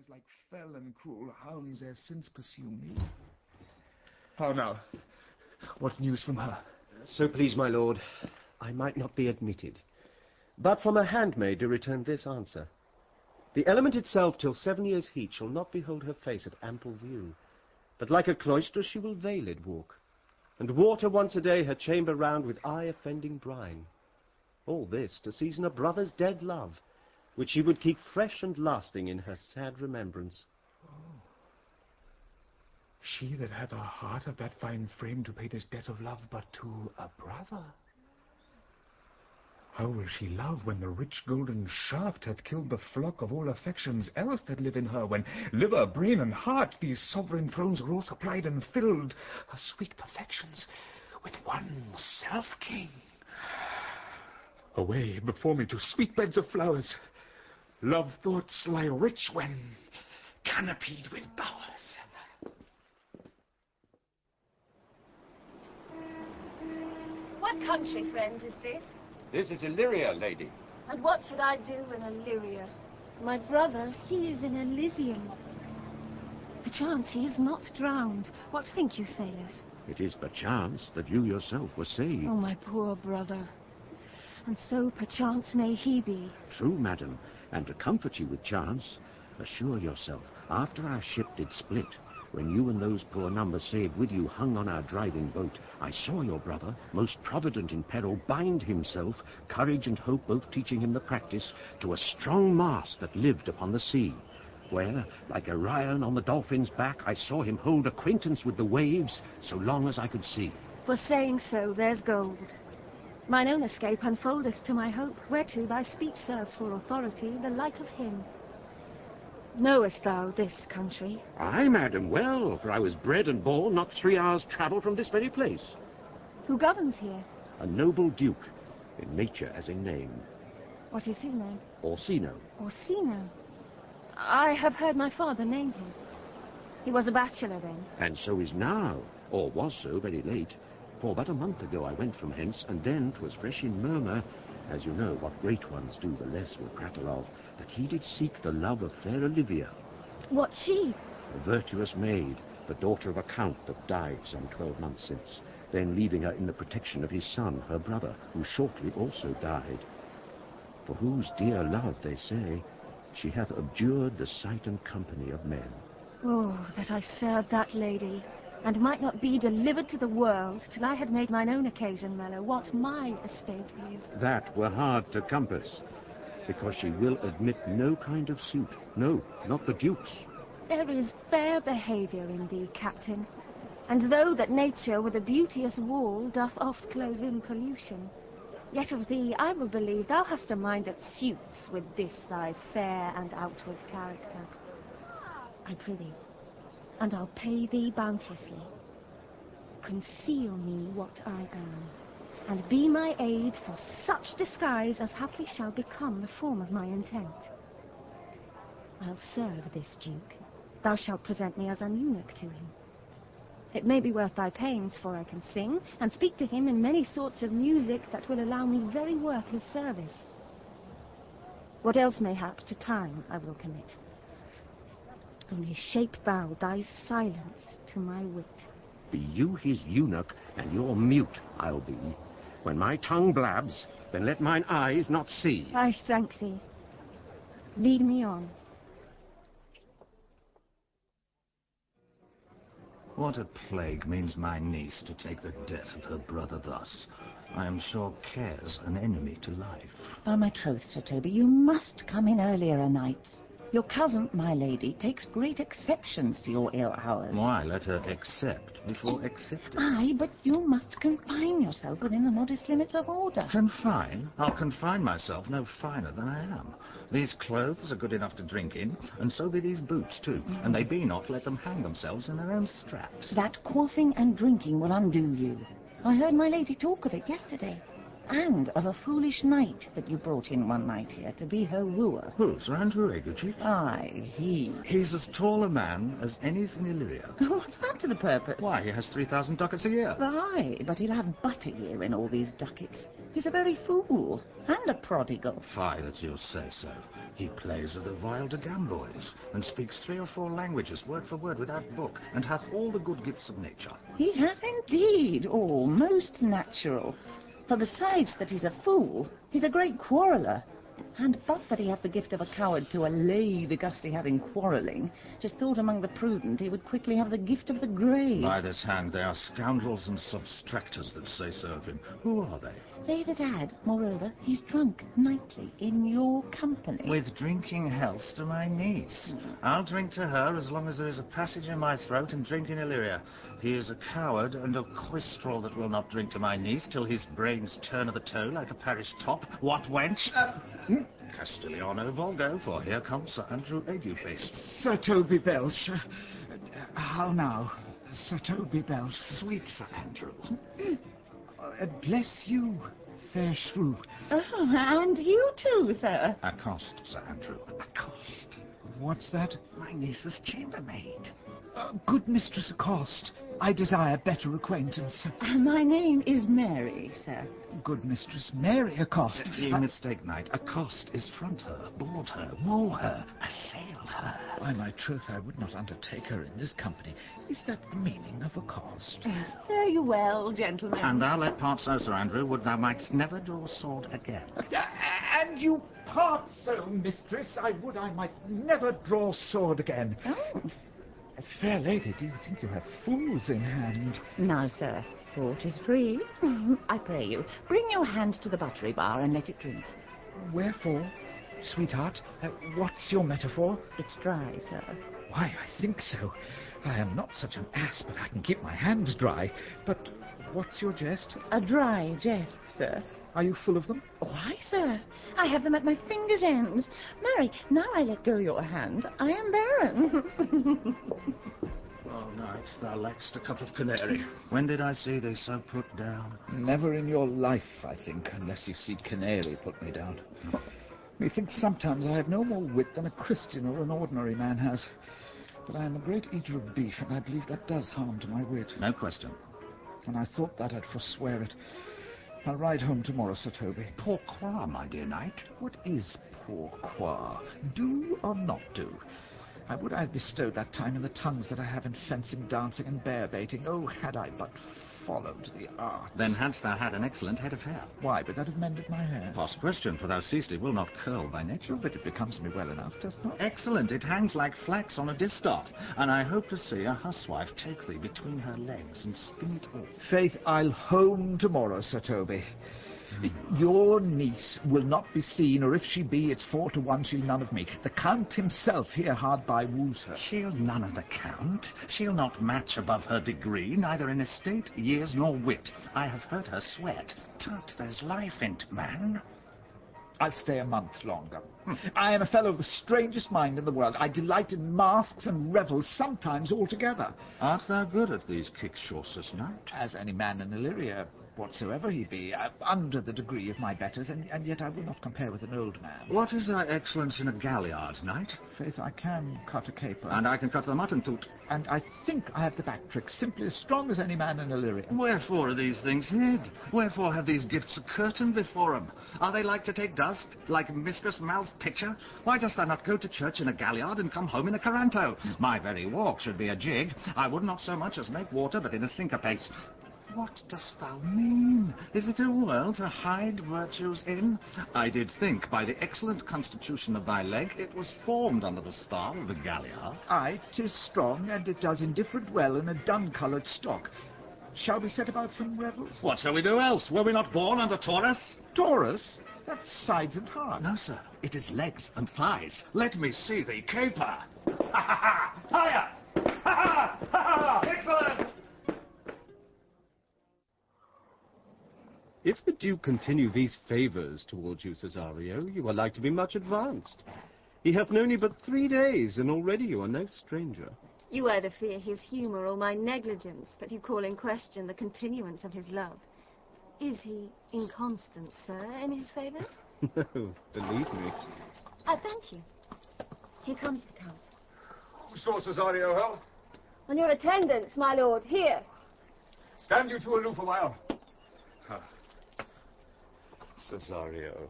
as like fell and cruel hounds ere since pursue me. How now? What news from her? So please, my lord, I might not be admitted, but from a handmaid do return this answer. The element itself till 7 years heat shall not behold her face at ample view, but like a cloister she will veiled walk, and water once a day her chamber round with eye-offending brine. All this to season a brother's dead love, which she would keep fresh and lasting in her sad remembrance. Oh. She that hath a heart of that fine frame to pay this debt of love but to a brother. How will she love when the rich golden shaft hath killed the flock of all affections else that live in her, when liver, brain, and heart, these sovereign thrones are all supplied and filled, her sweet perfections, with one self-king? Away before me to sweet beds of flowers. Love thoughts lie rich when canopied with bowers. What country, friend, is this? This is Illyria, lady. And what should I do in Illyria? My brother, he is in Elysium. Perchance he is not drowned. What think you, sailors? It is perchance that you yourself were saved. Oh, my poor brother. And so perchance may he be. True, madam, and to comfort you with chance, assure yourself, after our ship did split, when you and those poor numbers saved with you hung on our driving boat, I saw your brother, most provident in peril, bind himself, courage and hope both teaching him the practice, to a strong mast that lived upon the sea, where, like Orion on the dolphin's back, I saw him hold acquaintance with the waves so long as I could see. For saying so, there's gold. Mine own escape unfoldeth to my hope, whereto thy speech serves for authority, the like of him. Knowest thou this country? Aye, madam, well, for I was bred and born not 3 hours' travel from this very place. Who governs here? A noble duke, in nature as in name. What is his name? Orsino. Orsino? I have heard my father name him. He was a bachelor then. And so is now, or was so very late. For but a month ago I went from hence, and then 'twas fresh in murmur, as you know what great ones do the less will prattle of, that he did seek the love of fair Olivia. What she? A virtuous maid, the daughter of a count that died some 12 months since, then leaving her in the protection of his son, her brother, who shortly also died. For whose dear love, they say, she hath abjured the sight and company of men. Oh, that I served that lady, and might not be delivered to the world till I had made mine own occasion mellow what my estate is. That were hard to compass, because she will admit no kind of suit, no, not the duke's. There is fair behaviour in thee, captain, and though that nature with a beauteous wall doth oft close in pollution, yet of thee I will believe thou hast a mind that suits with this thy fair and outward character. I prithee, and I'll pay thee bounteously. Conceal me what I am, and be my aid for such disguise as haply shall become the form of my intent. I'll serve this duke. Thou shalt present me as an eunuch to him. It may be worth thy pains, for I can sing, and speak to him in many sorts of music that will allow me very worth his service. What else mayhap to time I will commit. Only shape thou thy silence to my wit. Be you his eunuch, and you're mute I'll be. When my tongue blabs, then let mine eyes not see. I thank thee. Lead me on. What a plague means my niece to take the death of her brother thus? I am sure care's an enemy to life. By my troth, Sir Toby, you must come in earlier a night. Your cousin, my lady, takes great exceptions to your ill hours. Why, let her accept before accepting. Aye, but you must confine yourself within the modest limits of order. Confine? I'll confine myself no finer than I am. These clothes are good enough to drink in, and so be these boots too. And they be not, let them hang themselves in their own straps. That quaffing and drinking will undo you. I heard my lady talk of it yesterday. and of a foolish knight that you brought in one night here to be her wooer. Who, Sir Andrew Aguchi? Aye, he. He's as tall a man as any's in Illyria. What's that to the purpose? Why, he has 3,000 ducats a year. Aye, but he'll have but a year in all these ducats. He's a very fool, and a prodigal. Fie that you say so. He plays with the vile de Gamboys, and speaks 3 or 4 languages, word for word, without book, and hath all the good gifts of nature. He has indeed, all most natural. For besides that he's a fool, he's a great quarreller. And but that he hath the gift of a coward to allay the gust he had in quarrelling, just thought among the prudent he would quickly have the gift of the grave. By this hand, they are scoundrels and substractors that say so of him. Who are they? They that add, moreover, he's drunk nightly in your company. With drinking health to my niece. I'll drink to her as long as there is a passage in my throat and drink in Illyria. He is a coward and a quistral that will not drink to my niece till his brains turn of the toe like a parish top. What, wench? Castigliano Volgo, for here comes Sir Andrew Agueface. Sir Toby Belch. How now, Sir Toby Belch? Sweet Sir Andrew. Bless you, fair shrew. Oh, and you too, sir. Accost, Sir Andrew. Accost. What's that? My niece's chambermaid. Good Mistress Accost, I desire better acquaintance. My name is Mary, sir. Good Mistress Mary Accost. You mistake, knight. Accost is front her, board her, woo her, assail her. By my troth, I would not undertake her in this company. Is that the meaning of Accost? Fare you well, gentlemen. And thou let part so, Sir Andrew, would thou mightst never draw sword again. And you part so, mistress, I would I might never draw sword again. Oh. Fair lady, do you think you have fools in hand? Now, sir, thought is free. I pray you, bring your hand to the buttery bar and let it drink. Wherefore, sweetheart? What's your metaphor? It's dry, sir. Why, I think so. I am not such an ass, but I can keep my hands dry. But what's your jest? A dry jest, sir. Are you full of them? Why, sir, I have them at my fingers' ends. Marry, now I let go your hand, I am barren. Oh, knight, thou lack'st a cup of canary. When did I see thee so put down? Never in your life, I think, unless you see canary put me down. Methinks sometimes I have no more wit than a Christian or an ordinary man has. But I am a great eater of beef, and I believe that does harm to my wit. No question. And I thought that I'd forswear it. I'll ride home tomorrow, Sir Toby. Pourquoi, my dear knight? What is pourquoi? Do or not do? I would I had bestowed that time in the tongues that I have in fencing, dancing, and bear-baiting. Oh, had I but followed the arts. Then hadst thou had an excellent head of hair. Why, but that have mended my hair. Past question, for thou seest it will not curl by nature. Oh, but it becomes me well enough, does not? Excellent. It hangs like flax on a distaff, and I hope to see a huswife take thee between her legs and spin it off. Faith, I'll home tomorrow, Sir Toby. Your niece will not be seen, or if she be, it's 4 to 1 she'll none of me. The Count himself here hard by woos her. She'll none of the Count. She'll not match above her degree, neither in estate, years, nor wit. I have heard her sweat. Tut, there's life in't, man. I'll stay a month longer. I am a fellow of the strangest mind in the world. I delight in masks and revels, sometimes altogether. Art thou good at these kickshaws, knight? As any man in Illyria, whatsoever he be, under the degree of my betters, and yet I will not compare with an old man. What is thy excellence in a galliard, knight? Faith, I can cut a caper. And I can cut the mutton toot. And I think I have the back trick, simply as strong as any man in Illyria. Wherefore are these things hid? Wherefore have these gifts a curtain before 'em? Are they like to take dust, like Mistress Mal's picture? Why dost thou not go to church in a galliard and come home in a caranto? My very walk should be a jig. I would not so much as make water, but in a syncopace. What dost thou mean? Is it a world to hide virtues in? I did think, by the excellent constitution of thy leg, it was formed under the style of a galliard. Aye, 'tis strong, and it does indifferent well in a dun-coloured stock. Shall we set about some revels? What shall we do else? Were we not born under Taurus? Taurus? That's sides and heart. No, sir. It is legs and thighs. Let me see thee caper. Ha ha ha! Higher! Ha ha! Ha ha! Excellent! If the Duke continue these favours towards you, Cesario, you are like to be much advanced. He hath known you but 3 days, and already you are no stranger. You either fear his humour or my negligence, that you call in question the continuance of his love. Is he inconstant, sir, in his favours? No, believe me. I thank you. Here comes the Count. Who saw Cesario, Hell? On your attendance, my lord, here. Stand you two aloof a while. Cesario.